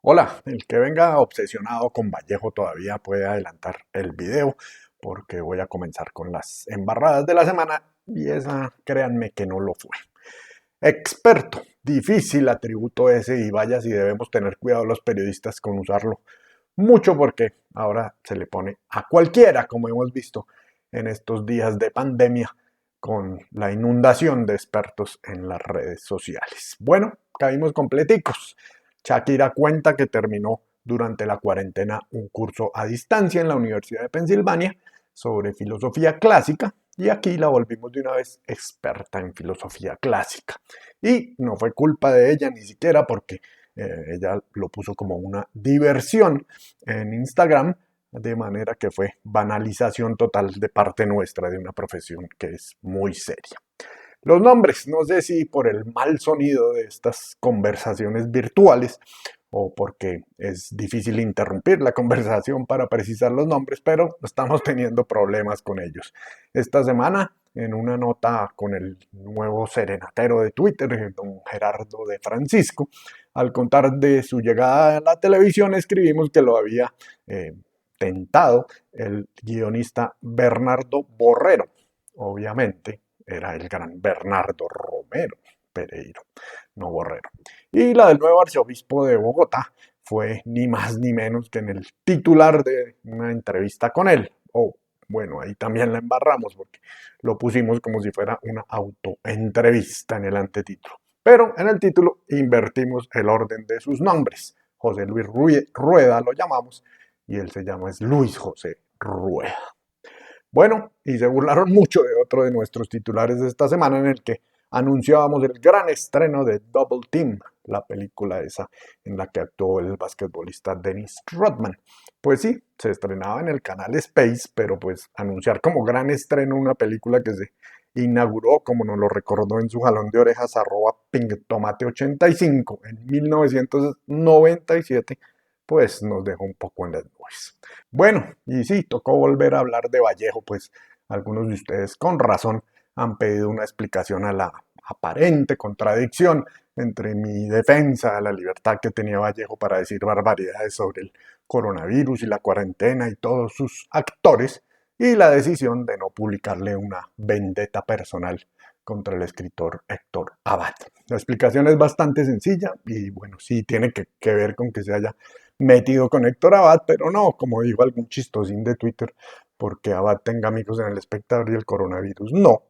Hola, el que venga obsesionado con Vallejo todavía puede adelantar el video porque voy a comenzar con las embarradas de la semana y esa, créanme que no lo fue. Experto, difícil atributo ese y vaya si debemos tener cuidado los periodistas con usarlo mucho porque ahora se le pone a cualquiera, como hemos visto en estos días de pandemia con la inundación de expertos en las redes sociales. Bueno, caímos completicos. Shakira cuenta que terminó durante la cuarentena un curso a distancia en la Universidad de Pensilvania sobre filosofía clásica y aquí la volvimos de una vez experta en filosofía clásica. Y no fue culpa de ella ni siquiera porque ella lo puso como una diversión en Instagram, de manera que fue banalización total de parte nuestra de una profesión que es muy seria. Los nombres, no sé si por el mal sonido de estas conversaciones virtuales o porque es difícil interrumpir la conversación para precisar los nombres, pero estamos teniendo problemas con ellos. Esta semana, en una nota con el nuevo serenatero de Twitter, don Gerardo de Francisco, al contar de su llegada a la televisión, escribimos que lo había tentado el guionista Bernardo Borrero, obviamente era el gran Bernardo Romero Pereiro, no Borrero. Y la del nuevo arzobispo de Bogotá fue ni más ni menos que en el titular de una entrevista con él. O bueno, ahí también la embarramos porque lo pusimos como si fuera una autoentrevista en el antetítulo. Pero en el título invertimos el orden de sus nombres. José Luis Rueda lo llamamos y él se llama es Luis José Rueda. Bueno, y se burlaron mucho de otro de nuestros titulares de esta semana en el que anunciábamos el gran estreno de Double Team, la película esa en la que actuó el basquetbolista Dennis Rodman. Pues sí, se estrenaba en el canal Space, pero pues anunciar como gran estreno una película que se inauguró, como nos lo recordó en su jalón de orejas, @pingtomate85 en 1997, pues nos dejó un poco en las nubes. Bueno, y sí, tocó volver a hablar de Vallejo, pues algunos de ustedes con razón han pedido una explicación a la aparente contradicción entre mi defensa de la libertad que tenía Vallejo para decir barbaridades sobre el coronavirus y la cuarentena y todos sus actores, y la decisión de no publicarle una vendetta personal contra el escritor Héctor Abad. La explicación es bastante sencilla y bueno, sí tiene que ver con que se haya metido con Héctor Abad, pero no, como dijo algún chistosín de Twitter, porque Abad tenga amigos en el espectador y el coronavirus. No,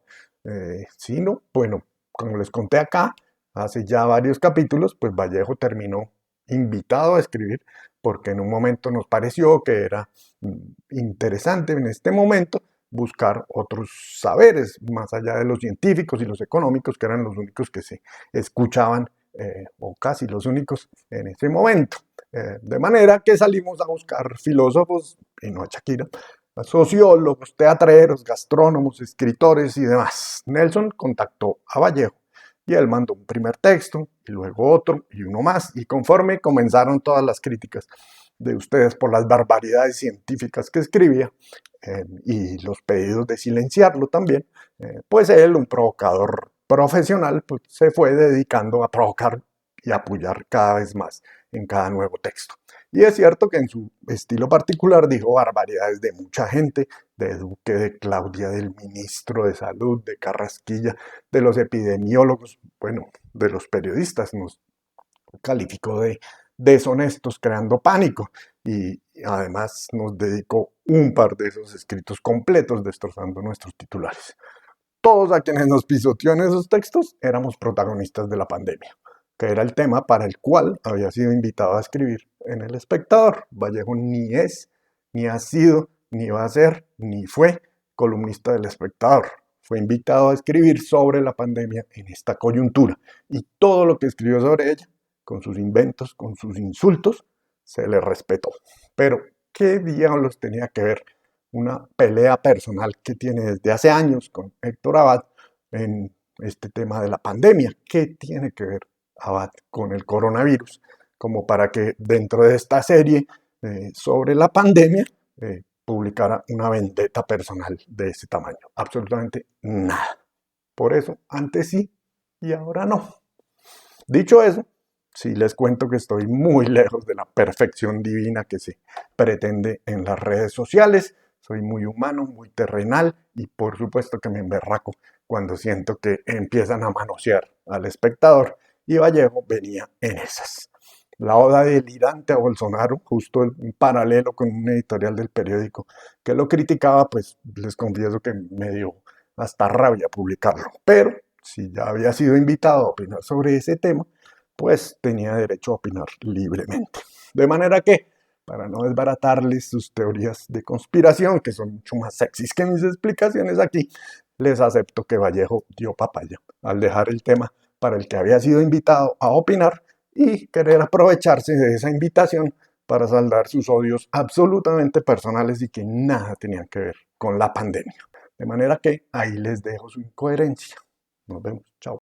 sino, bueno, como les conté acá, hace ya varios capítulos, pues Vallejo terminó invitado a escribir porque en un momento nos pareció que era interesante en este momento buscar otros saberes, más allá de los científicos y los económicos, que eran los únicos que se escuchaban, o casi los únicos en ese momento. De manera que salimos a buscar filósofos, y no a Shakira, a sociólogos, teatreros, gastrónomos, escritores y demás. Nelson contactó a Vallejo y él mandó un primer texto y luego otro y uno más. Y conforme comenzaron todas las críticas de ustedes por las barbaridades científicas que escribía y los pedidos de silenciarlo también, pues él, un provocador profesional, pues se fue dedicando a provocar y apoyar cada vez más en cada nuevo texto. Y es cierto que en su estilo particular dijo barbaridades de mucha gente, de Duque, de Claudia, del ministro de Salud, de Carrasquilla, de los epidemiólogos, bueno, de los periodistas, nos calificó de deshonestos creando pánico y además nos dedicó un par de esos escritos completos destrozando nuestros titulares. Todos a quienes nos pisoteó en esos textos éramos protagonistas de la pandemia, que era el tema para el cual había sido invitado a escribir en El Espectador. Vallejo ni es, ni ha sido, ni va a ser, ni fue columnista del Espectador. Fue invitado a escribir sobre la pandemia en esta coyuntura y todo lo que escribió sobre ella, con sus inventos, con sus insultos, se le respetó. Pero, ¿qué diablos tenía que ver una pelea personal que tiene desde hace años con Héctor Abad en este tema de la pandemia? ¿Qué tiene que ver Abad con el coronavirus? Como para que dentro de esta serie sobre la pandemia publicara una vendetta personal de ese tamaño. Absolutamente nada. Por eso, antes sí y ahora no. Dicho eso, Sí les cuento que estoy muy lejos de la perfección divina que se pretende en las redes sociales. Soy muy humano, muy terrenal y por supuesto que me emberraco cuando siento que empiezan a manosear al espectador. Y Vallejo venía en esas. La oda delirante a Bolsonaro, justo en paralelo con un editorial del periódico que lo criticaba, pues les confieso que me dio hasta rabia publicarlo. Pero si ya había sido invitado a opinar sobre ese tema, pues tenía derecho a opinar libremente. De manera que, para no desbaratarles sus teorías de conspiración, que son mucho más sexys que mis explicaciones aquí, les acepto que Vallejo dio papaya al dejar el tema para el que había sido invitado a opinar y querer aprovecharse de esa invitación para saldar sus odios absolutamente personales y que nada tenían que ver con la pandemia. De manera que ahí les dejo su incoherencia. Nos vemos. Chao.